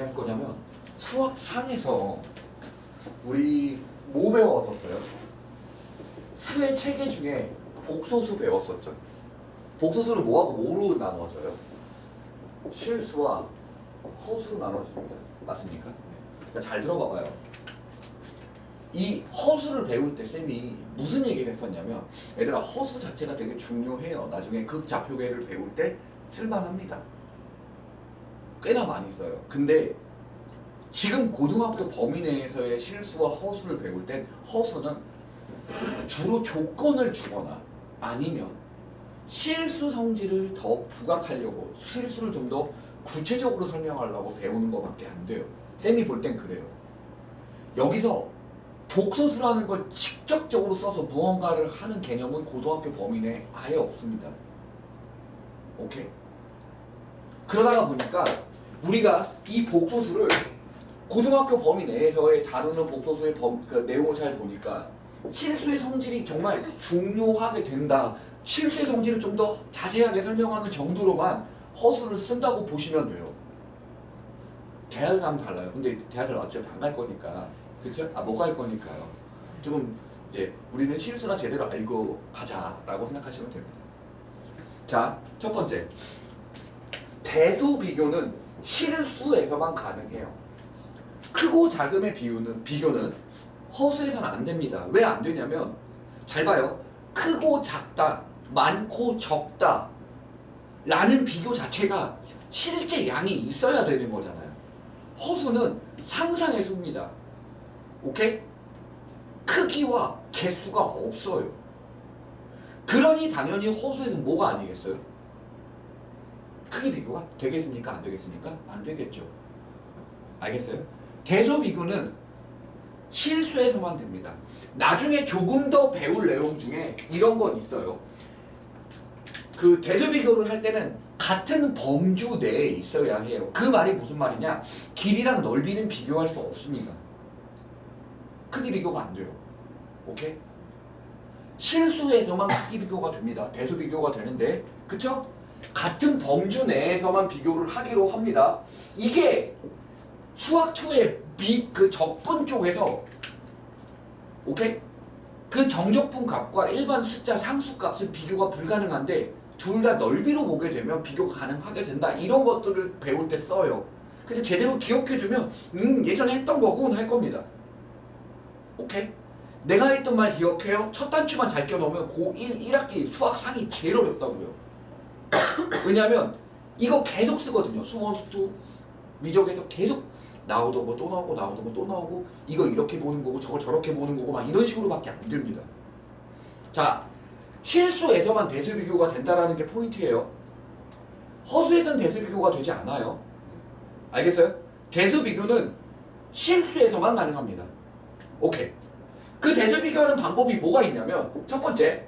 얘기를 할 거냐면 수학상에서 우리 뭐 배웠었어요? 수의 체계 중에 복소수 배웠었죠. 복소수는 뭐하고 뭐로 나눠져요? 실수와 허수로 나눠집니다. 맞습니까? 그러니까 잘 들어봐봐요. 이 허수를 배울 때 쌤이 무슨 얘기를 했었냐면 얘들아 허수 자체가 되게 중요해요. 나중에 극좌표계를 배울 때 쓸만합니다. 꽤나 많이 써요. 근데 지금 고등학교 범위 내에서의 실수와 허수를 배울 땐 허수는 주로 조건을 주거나 아니면 실수 성질을 더 부각하려고 실수를 좀 더 구체적으로 설명하려고 배우는 것밖에 안 돼요. 쌤이 볼 땐 그래요. 여기서 복소수라는 걸 직접적으로 써서 무언가를 하는 개념은 고등학교 범위 내에 아예 없습니다. 오케이? 그러다가 보니까 우리가 이 복소수를 고등학교 범위 내에서의 다루는 복소수의 그 내용을 잘 보니까 실수의 성질이 정말 중요하게 된다. 실수의 성질을 좀 더 자세하게 설명하는 정도로만 허수를 쓴다고 보시면 돼요. 대학을 가면 달라요. 근데 대학을 어차피 안 갈 거니까. 그쵸? 못 갈 거니까요. 조금 이제 우리는 실수나 제대로 알고 가자라고 생각하시면 됩니다. 자, 첫 번째. 대소 비교는 실수에서만 가능해요. 크고 작음의 비교는 허수에서는 안 됩니다. 왜 안 되냐면 잘 봐요. 크고 작다, 많고 적다 라는 비교 자체가 실제 양이 있어야 되는 거잖아요. 허수는 상상의 수입니다. 오케이? 크기와 개수가 없어요. 그러니 당연히 허수에서는 뭐가 아니겠어요? 크기 비교가 되겠습니까? 안 되겠습니까? 안 되겠죠. 알겠어요? 대소 비교는 실수에서만 됩니다. 나중에 조금 더 배울 내용 중에 이런 건 있어요. 그 대소 비교를 할 때는 같은 범주 내에 있어야 해요. 그 말이 무슨 말이냐? 길이랑 넓이는 비교할 수 없습니다. 크기 비교가 안 돼요. 오케이? 실수에서만 크기 비교가 됩니다. 대소 비교가 되는데, 그쵸? 같은 범주 내에서만 비교를 하기로 합니다. 이게 수학2의 그 적분 쪽에서 오케이? 그 정적분 값과 일반 숫자 상수 값은 비교가 불가능한데 둘 다 넓이로 보게 되면 비교가 가능하게 된다. 이런 것들을 배울 때 써요. 근데 제대로 기억해주면 예전에 했던 거군 할 겁니다. 오케이? 내가 했던 말 기억해요? 첫 단추만 잘 껴놓으면 고1 1학기 수학 상이 제일 어렵다고요. 왜냐면 이거 계속 쓰거든요. 수원, 수투, 미적에서 계속 나오던 거 또 나오고 나오던 거 또 나오고 이거 이렇게 보는 거고 저거 저렇게 보는 거고 막 이런 식으로밖에 안 됩니다. 자, 실수에서만 대수 비교가 된다라는 게 포인트예요. 허수에서는 대수 비교가 되지 않아요. 알겠어요? 대수 비교는 실수에서만 가능합니다. 오케이. 그 대수 비교하는 방법이 뭐가 있냐면 첫 번째,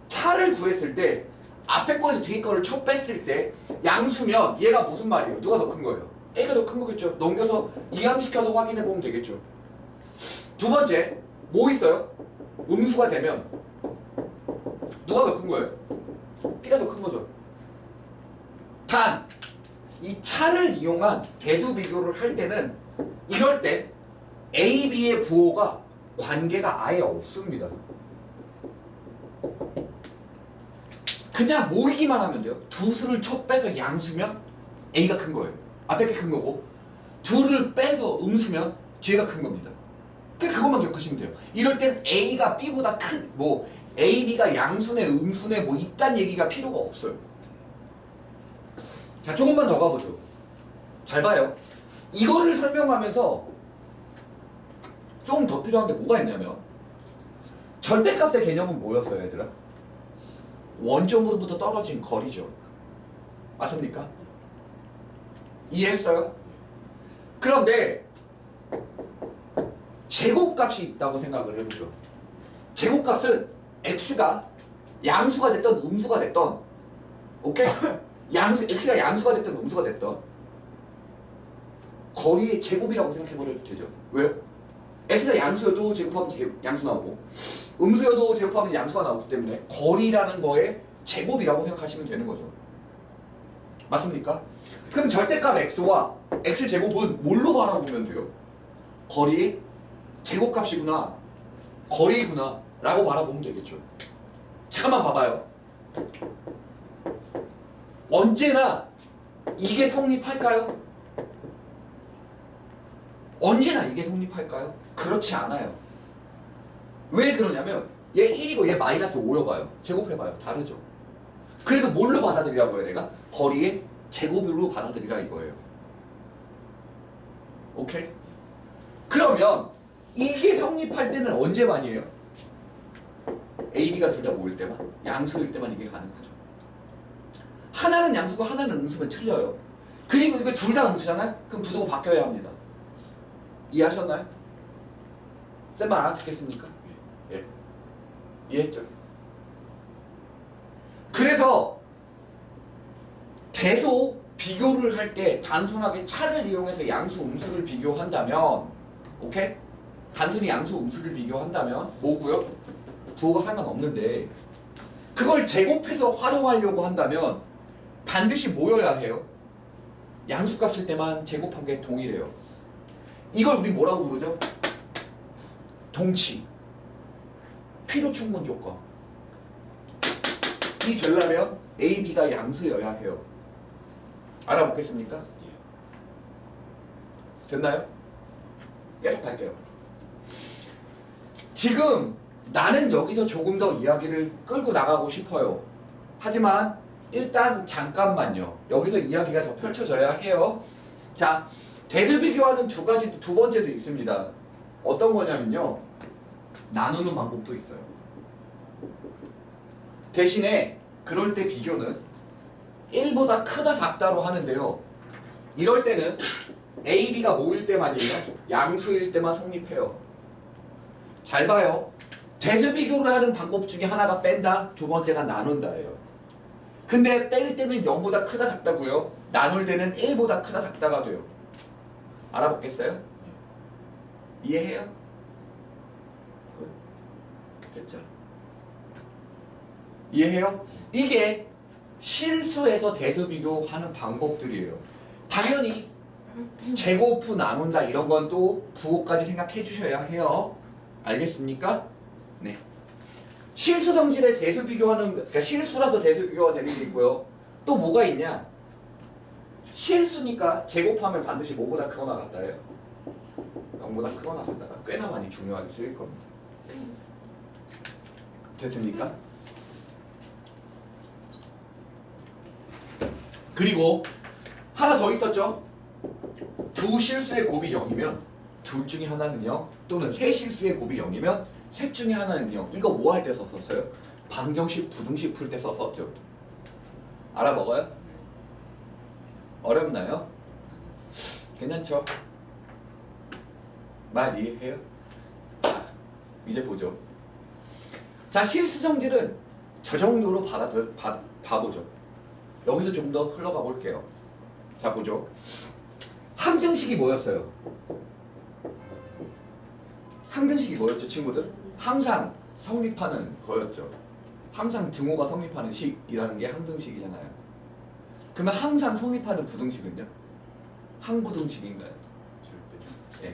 차를 구했을 때 앞에 거에서 뒤에 거를 쳐 뺐을 때 양수면 얘가 무슨 말이에요? 누가 더 큰 거예요? A가 더 큰 거겠죠. 넘겨서 이항시켜서 확인해 보면 되겠죠. 두 번째, 뭐 있어요? 음수가 되면 누가 더 큰 거예요? B가 더 큰 거죠. 단, 이 차를 이용한 대수 비교를 할 때는 이럴 때 A, B의 부호가 관계가 아예 없습니다. 그냥 모이기만 하면 돼요. 두 수를 쳐 빼서 양수면 A가 큰 거예요. 앞에 게 큰 거고 둘을 빼서 음수면 뒤가 큰 겁니다. 그것만 기억하시면 돼요. 이럴 땐 A가 B보다 큰 A, B가 양수네 음수네 이딴 얘기가 필요가 없어요. 자, 조금만 더 가보죠. 잘 봐요. 이거를 설명하면서 조금 더 필요한 게 뭐가 있냐면 절대값의 개념은 뭐였어요, 얘들아? 원점으로부터 떨어진 거리죠. 맞습니까? 이해했어요? 그런데 제곱값이 있다고 생각을 해보죠. 제곱값은 x가 양수가 됐던 음수가 됐던 오케이? x가 양수가 됐던 음수가 됐던 거리의 제곱이라고 생각해버려도 되죠. 왜요? x가 양수여도 제곱하면 양수 나오고 음수여도 제곱하면 양수가 나오기 때문에 거리라는 거에 제곱이라고 생각하시면 되는 거죠. 맞습니까? 그럼 절대값 x와 x제곱은 뭘로 바라보면 돼요? 거리의 제곱값이구나, 거리구나 라고 바라보면 되겠죠. 잠깐만 봐봐요. 언제나 이게 성립할까요? 언제나 이게 성립할까요? 그렇지 않아요. 왜 그러냐면 얘 1이고 얘 마이너스 5여봐요. 제곱해봐요. 다르죠. 그래서 뭘로 받아들이라고요? 내가? 거리의 제곱으로 받아들이라 이거예요. 오케이? 그러면 이게 성립할 때는 언제만이에요? A, B가 둘 다 모일 때만? 양수일 때만 이게 가능하죠. 하나는 양수고 하나는 음수면 틀려요. 그리고 이거 둘 다 음수잖아요? 그럼 부등호 바뀌어야 합니다. 이해하셨나요? 쌤 말 알아듣겠습니까? 예. 이해했죠? 그래서 대소 비교를 할 때 단순하게 차를 이용해서 양수 음수를 비교한다면, 오케이? 단순히 양수 음수를 비교한다면 뭐고요? 부호가 상관없는데 그걸 제곱해서 활용하려고 한다면 반드시 모여야 해요. 양수값일 때만 제곱한 게 동일해요. 이걸 우리 뭐라고 부르죠? 동치, 필요 충분 조건. 이 되려면 A, B가 양수여야 해요. 알아보겠습니까? 됐나요? 계속 갈게요. 지금 나는 여기서 조금 더 이야기를 끌고 나가고 싶어요. 하지만 일단 잠깐만요. 여기서 이야기가 더 펼쳐져야 해요. 자, 대수 비교하는 두 번째도 있습니다. 어떤 거냐면요, 나누는 방법도 있어요. 대신에 그럴 때 비교는 1보다 크다 작다로 하는데요, 이럴 때는 A, B가 모일 때만이에요. 양수일 때만 성립해요. 잘 봐요. 대수 비교를 하는 방법 중에 하나가 뺀다, 두 번째가 나눈다예요. 근데 뺄 때는 0보다 크다 작다고요, 나눌 때는 1보다 크다 작다가 돼요. 알아보겠어요? 이해해요? 됐죠? 이해해요? 이게 실수에서 대수 비교하는 방법들이에요. 당연히 제곱 후 나눈다 이런 건 또 부호까지 생각해 주셔야 해요. 알겠습니까? 네. 실수 성질에 대수 비교하는, 그러니까 실수라서 대수 비교가 되는 게 있고요. 또 뭐가 있냐? 실수니까 제곱하면 반드시 뭐보다 크거나 같다예요. 0보다 크거나 같다가 꽤나 많이 중요하게 쓰일 겁니다. 됐습니까? 그리고 하나 더 있었죠? 두 실수의 곱이 0이면 둘 중에 하나는 0, 또는 세 실수의 곱이 0이면 셋 중에 하나는 0. 이거 뭐 할 때 썼었어요? 방정식, 부등식 풀 때 썼었죠. 알아먹어요? 어렵나요? 괜찮죠? 말 이해해요? 자, 이제 보죠. 자, 실수 성질은 저 정도로 봐보죠. 여기서 좀 더 흘러가 볼게요. 자, 보죠. 항등식이 뭐였어요? 항등식이 뭐였죠, 친구들? 항상 성립하는 거였죠. 항상 등호가 성립하는 식이라는 게 항등식이잖아요. 그러면 항상 성립하는 부등식은요? 항부등식인가요? 네.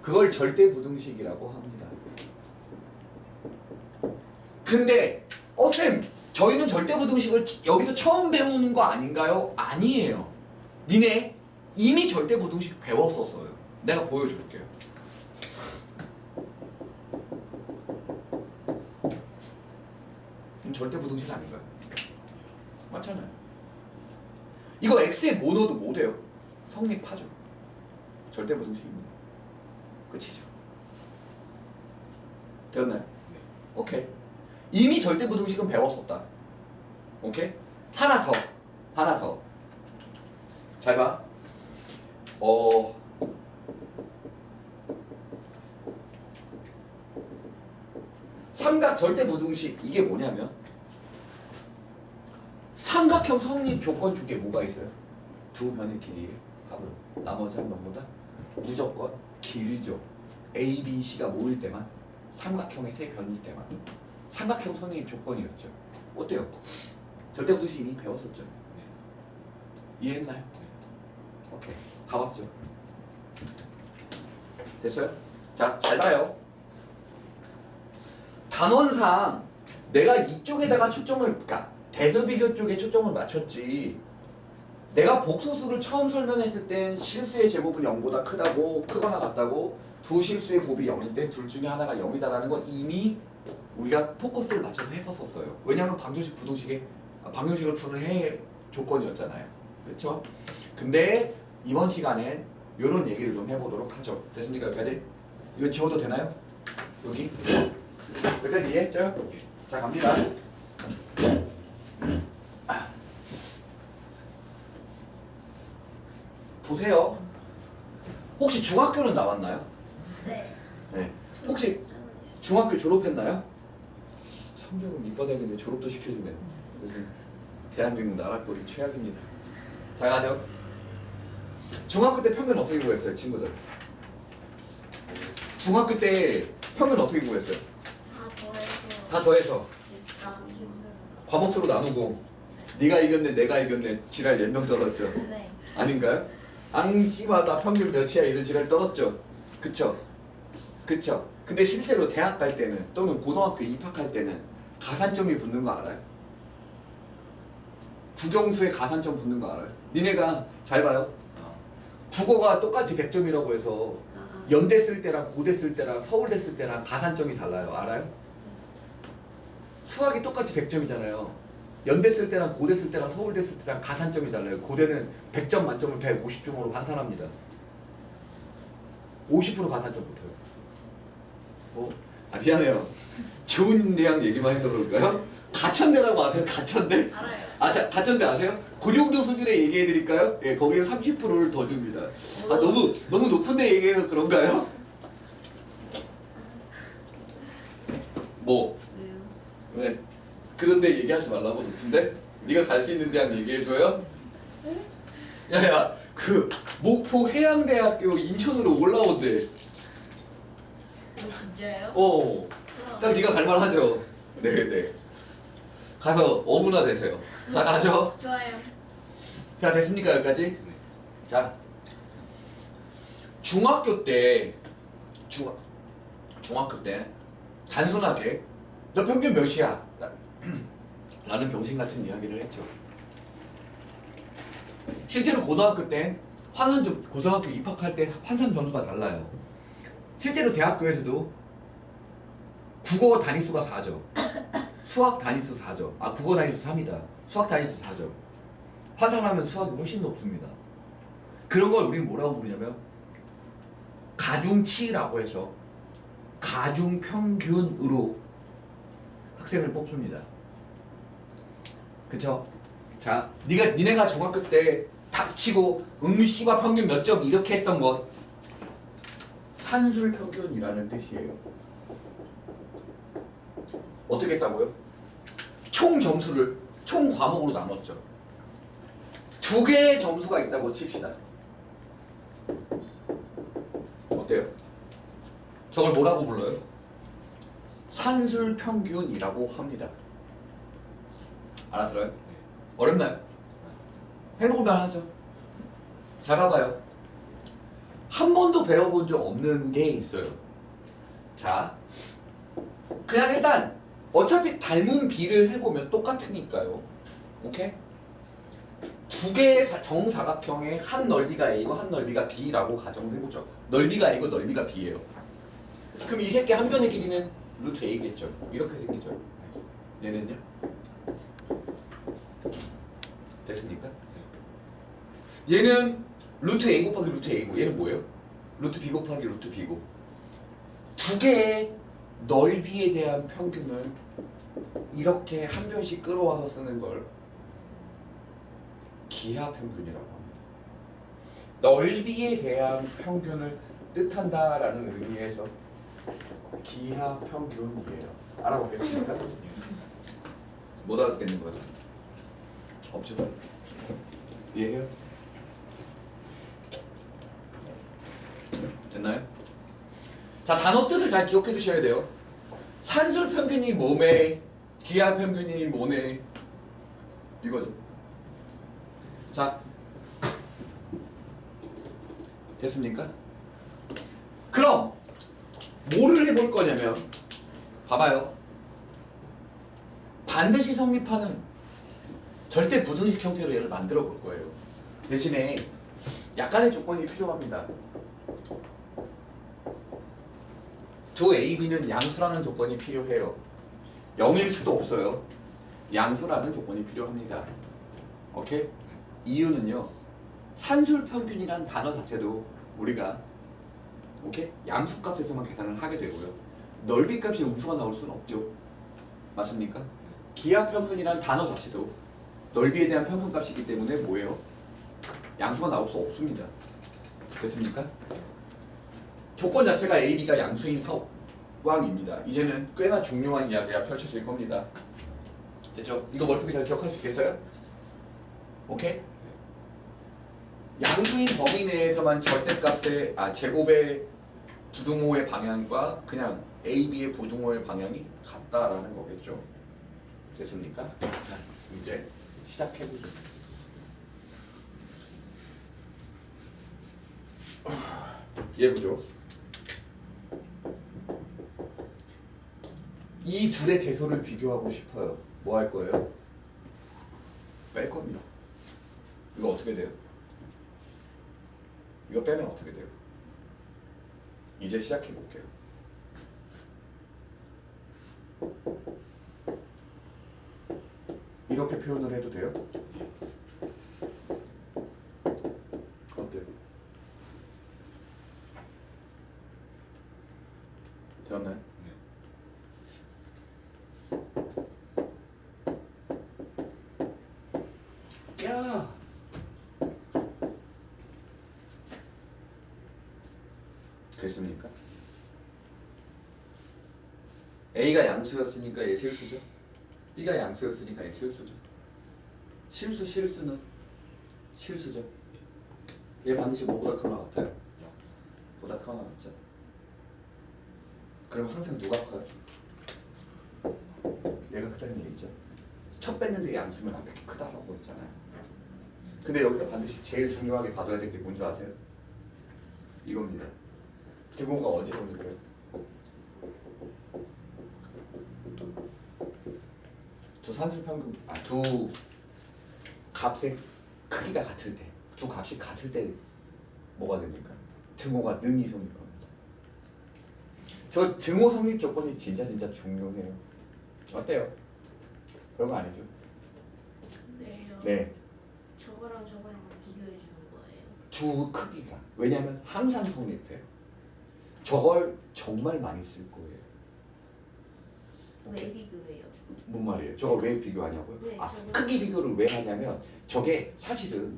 그걸 절대부등식이라고 합니다. 근데 쌤, 저희는 절대부등식을 여기서 처음 배우는 거 아닌가요? 아니에요. 니네 이미 절대부등식 배웠었어요. 내가 보여줄게요. 절대부등식 아닌가요? 맞잖아요. 이거 x에 뭐 넣어도 뭐 돼요? 성립하죠. 절대부등식입니다. 끝이죠. 되었나요? 네. 오케이. 이미 절대부등식은 배웠었다. 오케이? 하나 더. 잘 봐. 삼각 절대부등식, 이게 뭐냐면 삼각형 성립 조건 중에 뭐가 있어요? 두 변의 길이의 합은 나머지 한 번보다 무조건 길죠. A, B, C가 모일 때만, 삼각형의 세 변일 때만. 삼각형 성립 조건이었죠. 어때요? 절대부등식 이미 배웠었죠. 이해했나요? 오케이. 다 왔죠. 됐어요? 자, 잘 봐요. 단원상 내가 이쪽에다가 초점을, 그러니까 대소비교 쪽에 초점을 맞췄지. 내가 복소수를 처음 설명했을 땐 실수의 제곱은 0보다 크다고, 크거나 같다고, 두 실수의 곱이 0인데 둘 중에 하나가 0이다라는 건 이미 우리가 포커스를 맞춰서 했었어요. 왜냐하면 방정식 부동식에 방정식을 푸는 해 조건이었잖아요. 그렇죠? 근데 이번 시간엔 이런 얘기를 좀 해보도록 하죠. 됐습니까? 여기까지? 이거 지워도 되나요? 여기? 여기까지 이해했죠? 자, 갑니다. 보세요. 혹시 중학교는 나왔나요? 네. 네. 혹시 중학교 졸업했나요? 성적은 밑바닥인데 졸업도 시켜주네. 대한민국 나라꼴이 최악입니다. 자, 가죠. 중학교 때 평균 어떻게 구했어요, 친구들? 중학교 때 평균 어떻게 구했어요? 다 더해서 개수로. 과목수로 나누고 네가 이겼네 내가 이겼네 지랄 연명 떨었죠. 네. 아닌가요? 앙씨마다 평균 몇이야 이런 지랄 떨었죠. 그쵸? 그쵸? 근데 실제로 대학 갈 때는 또는 고등학교 입학할 때는 가산점이 붙는 거 알아요? 국영수에 가산점 붙는 거 알아요? 니네가 잘 봐요. 국어가 똑같이 100점이라고 해서 연대 쓸 때랑 고대 쓸 때랑 서울대 쓸 때랑 가산점이 달라요. 알아요? 수학이 똑같이 100점이잖아요. 연대 쓸 때랑 고대 쓸 때랑 서울대 쓸 때랑 가산점이 달라요. 고대는 100점 만점을 150점으로 환산합니다. 50% 가산점 붙어요. 미안해요. 좋은 대학 얘기만 해서 그럴까요? 가천대라고 아세요? 가천대? 알아요. 자, 가천대 아세요? 그 정도 수준에 얘기해 드릴까요? 예, 거기에 30%를 더 줍니다. 너무 높은데 얘기해서 그런가요? 뭐? 왜요? 네. 그런데 얘기하지 말라고 높은데? 네가 갈 수 있는 대학 얘기해줘요? 야야, 그 목포 해양대학교 인천으로 올라온대. 진짜요? 딱 네가 갈 만하죠. 네네. 가서 어부나 되세요. 자, 가죠. 좋아요. 자, 됐습니까 여기까지? 자, 중학교 때 중학교 때 단순하게 너 평균 몇이야? 라는 병신 같은 이야기를 했죠. 실제로 고등학교 땐 고등학교 입학할 때 환산 점수가 달라요. 실제로 대학교에서도 국어 단위수가 4죠. 수학 단위수 4죠. 국어 단위수 3이다. 수학 단위수 4죠. 환산하면 수학이 훨씬 높습니다. 그런 걸 우리는 뭐라고 부르냐면 가중치라고 해서 가중평균으로 학생을 뽑습니다. 그쵸? 자, 니네가 중학교 때 닥치고 응시와 평균 몇 점 이렇게 했던 것 산술평균이라는 뜻이에요. 어떻게 했다고요? 총 점수를 총 과목으로 나눴죠. 두 개의 점수가 있다고 칩시다. 어때요? 저걸 뭐라고 불러요? 산술평균이라고 합니다. 알아들어요? 어렵나요? 해놓을만 하죠. 잘 봐봐요. 한 번도 배워본 적 없는 게 있어요. 자, 그냥 일단 어차피 닮은 비를 해보면 똑같으니까요. 오케이? 두 개의 정사각형의 한 넓이가 A고 한 넓이가 B라고 가정을 해보죠. 넓이가 A고 넓이가 B예요. 그럼 이 새끼 한 변의 길이는 루트 A겠죠. 이렇게 생기죠. 얘는요? 됐습니까? 얘는 루트 A 곱하기 루트 A고 얘는 뭐예요? 루트 B 곱하기 루트 B고 두 개의 넓이에 대한 평균을 이렇게 한 변씩 끌어와서 쓰는 걸 기하평균이라고 합니다. 넓이에 대한 평균을 뜻한다라는 의미에서 기하평균이에요. 알아보겠습니까? 못 알아듣겠는 거야? 없죠? 이해해요? 됐나요? 자, 단어 뜻을 잘 기억해 두셔야 돼요. 산술평균이 뭐매, 기하평균이 뭐네, 이거죠. 자, 됐습니까? 그럼 뭐를 해볼 거냐면 봐봐요. 반드시 성립하는 절대 부등식 형태로 얘를 만들어 볼 거예요. 대신에 약간의 조건이 필요합니다. 두 AB는 양수라는 조건이 필요해요. 0일 수도 없어요. 양수라는 조건이 필요합니다. 오케이? 이유는요. 산술평균이라는 단어 자체도 우리가 오케이? 양수값에서만 계산을 하게 되고요. 넓이값이 음수가 나올 수는 없죠. 맞습니까? 기하평균이라는 단어 자체도 넓이에 대한 평균값이기 때문에 뭐예요? 양수가 나올 수 없습니다. 됐습니까? 조건 자체가 A, B가 양수인 상황입니다. 이제는 꽤나 중요한 이야기가 펼쳐질 겁니다. 됐죠? 이거 머릿속에 잘 기억할 수 있겠어요? 오케이? 양수인 범위 내에서만 절대값의 제곱의 부등호의 방향과 그냥 A, B의 부등호의 방향이 같다라는 거겠죠. 됐습니까? 자, 이제 시작해보죠. 얘보죠. 이 둘의 대소를 비교하고 싶어요. 뭐 할 거예요? 뺄 겁니다. 이거 어떻게 돼요? 이거 빼면 어떻게 돼요? 이제 시작해 볼게요. 이렇게 표현을 해도 돼요? 어때요? 되었나요? 야! 됐습니까? A가 양수였으니까 얘 실수죠? B가 양수였으니까 얘 실수죠? 실수는 실수죠? 얘 반드시 뭐보다 크거나 같아요? 보다 크거나 같죠? 그럼 항상 누가 커요? 얘가 크다는 얘기죠. 첫 뺐는데 양수면 안 그렇게 크다라고 했잖아요. 근데 여기서 반드시 제일 중요하게 봐둬야 될 게 뭔지 아세요? 이겁니다. 등호가 언제 성립해요? 두 산술평균 두 값의 크기가 같을 때, 두 값이 같을 때 뭐가 됩니까? 등호가 능이 성립합니다. 저 등호 성립 조건이 진짜 중요해요. 어때요? 별거 아니죠? 네요. 네. 저거랑 저거랑 비교해 주는 거예요. 두 크기가 왜냐하면 항상 성립해요. 저걸 정말 많이 쓸 거예요. 왜 비교해요? 뭔 말이에요? 저걸 왜 비교하냐고요? 네, 저거. 크기 비교를 왜 하냐면 저게 사실은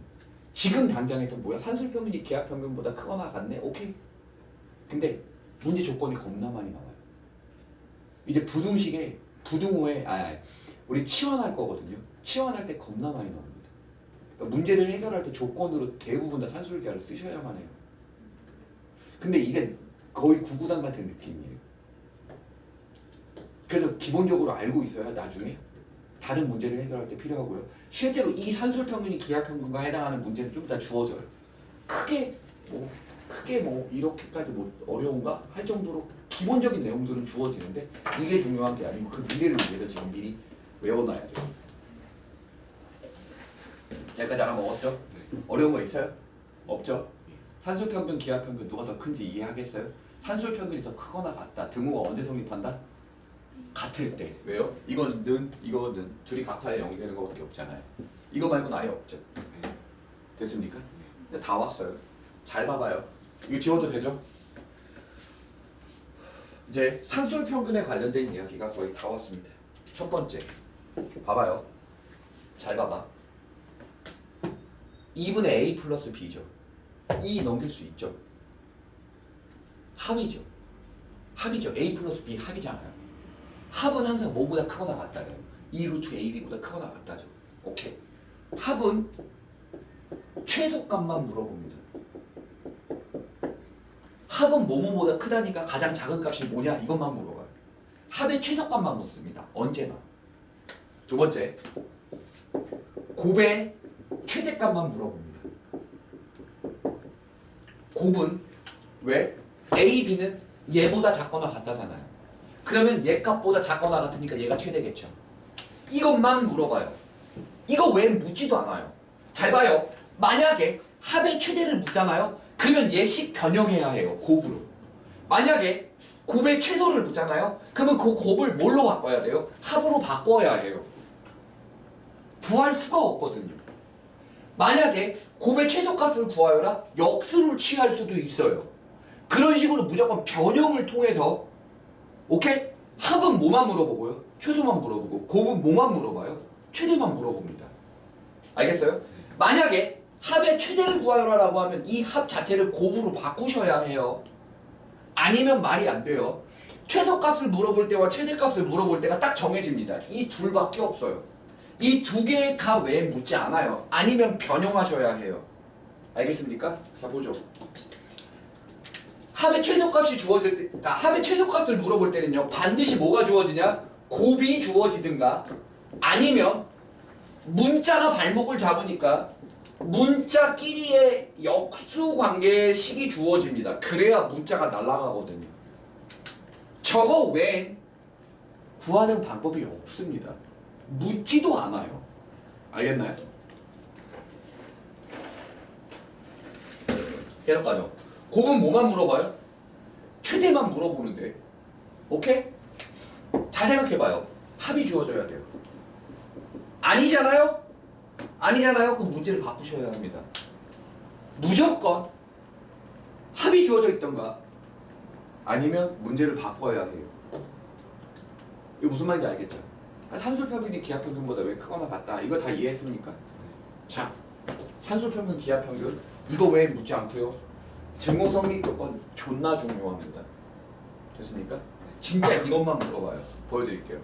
지금 당장에서 뭐야? 산술평균이 기하평균보다 크거나 같네? 오케이. 근데 문제 조건이 겁나 많이 나와요. 이제 부등식에 부등호에 우리 치환할 거거든요. 치환할 때 겁나 많이 나옵니다. 그러니까 문제를 해결할 때 조건으로 대부분 다 산술기하를 쓰셔야만 해요. 근데 이게 거의 구구단 같은 느낌이에요. 그래서 기본적으로 알고 있어야 나중에 다른 문제를 해결할 때 필요하고요. 실제로 이 산술평균이 기하평균과 해당하는 문제는 좀 이따 주어져요. 크게 뭐 이렇게까지 뭐 어려운가 할 정도로 기본적인 내용들은 주어지는데 이게 중요한 게 아니고 그 미래를 위해서 지금 미리 외워놔야 돼요. 여기까지 알아먹었죠? 어려운 거 있어요? 없죠? 산술평균, 기하평균 누가 더 큰지 이해하겠어요? 산술평균이 더 크거나 같다. 등호가 언제 성립한다? 같을 때. 왜요? 이거는 둘이 같아야 0이 되는 것밖에 없잖아요. 이거 말고는 아예 없죠. 됐습니까? 근데 다 왔어요. 잘 봐봐요. 이거 지워도 되죠? 이제 산술평균에 관련된 이야기가 거의 다 왔습니다. 첫 번째 봐봐요. 잘 봐봐. 2분의 A 플러스 B죠. 2 넘길 수 있죠. 합이죠. A 플러스 B 합이잖아요. 합은 항상 뭐보다 크거나 같다요. 2 루트 AB보다 크거나 같다죠. 오케이. 합은 최소값만 물어봅니다. 합은 뭐뭐보다 크다니까 가장 작은 값이 뭐냐 이것만 물어봐요. 합의 최소값만 묻습니다. 언제나. 두 번째, 곱의 최대값만 물어봅니다. 곱은 왜? A, B는 얘보다 작거나 같다잖아요. 그러면 얘 값보다 작거나 같으니까 얘가 최대겠죠. 이것만 물어봐요. 이거 왜 묻지도 않아요. 잘 봐요. 만약에 합의 최대를 묻잖아요. 그러면 얘식 변형해야 해요. 곱으로. 만약에 곱의 최소를 묻잖아요. 그러면 그 곱을 뭘로 바꿔야 돼요? 합으로 바꿔야 해요. 구할 수가 없거든요. 만약에 곱의 최소값을 구하여라 역수를 취할 수도 있어요. 그런 식으로 무조건 변형을 통해서 오케이? 합은 뭐만 물어보고요? 최소만 물어보고 곱은 뭐만 물어봐요? 최대만 물어봅니다. 알겠어요? 만약에 합의 최대를 구하여라라고 하면 이 합 자체를 곱으로 바꾸셔야 해요. 아니면 말이 안 돼요. 최소값을 물어볼 때와 최대값을 물어볼 때가 딱 정해집니다. 이 둘밖에 없어요. 이 두 개의 값 외에 묻지 않아요. 아니면 변형하셔야 해요. 알겠습니까? 자 보죠. 합의 최소값이 주어질 때, 그러니까 합의 최소값을 물어볼 때는요 반드시 뭐가 주어지냐? 곱이 주어지든가 아니면 문자가 발목을 잡으니까 문자끼리의 역수 관계의 식이 주어집니다. 그래야 문자가 날아가거든요. 저거 외엔 구하는 방법이 없습니다. 묻지도 않아요. 알겠나요? 계속 가죠. 곱은 뭐만 물어봐요? 최대만 물어보는데. 오케이? 잘 생각해봐요. 합이 주어져야 돼요. 아니잖아요? 아니잖아요? 그럼 문제를 바꾸셔야 합니다. 무조건 합이 주어져 있던가 아니면 문제를 바꿔야 해요. 이거 무슨 말인지 알겠죠? 산소평균이 기하평균보다 왜 크거나 같다. 이거 다 이해했습니까? 자, 산소평균, 기하평균 이거 왜 묻지 않고요? 증오성립 조건 존나 중요합니다. 됐습니까? 진짜 이것만 물어봐요. 보여드릴게요.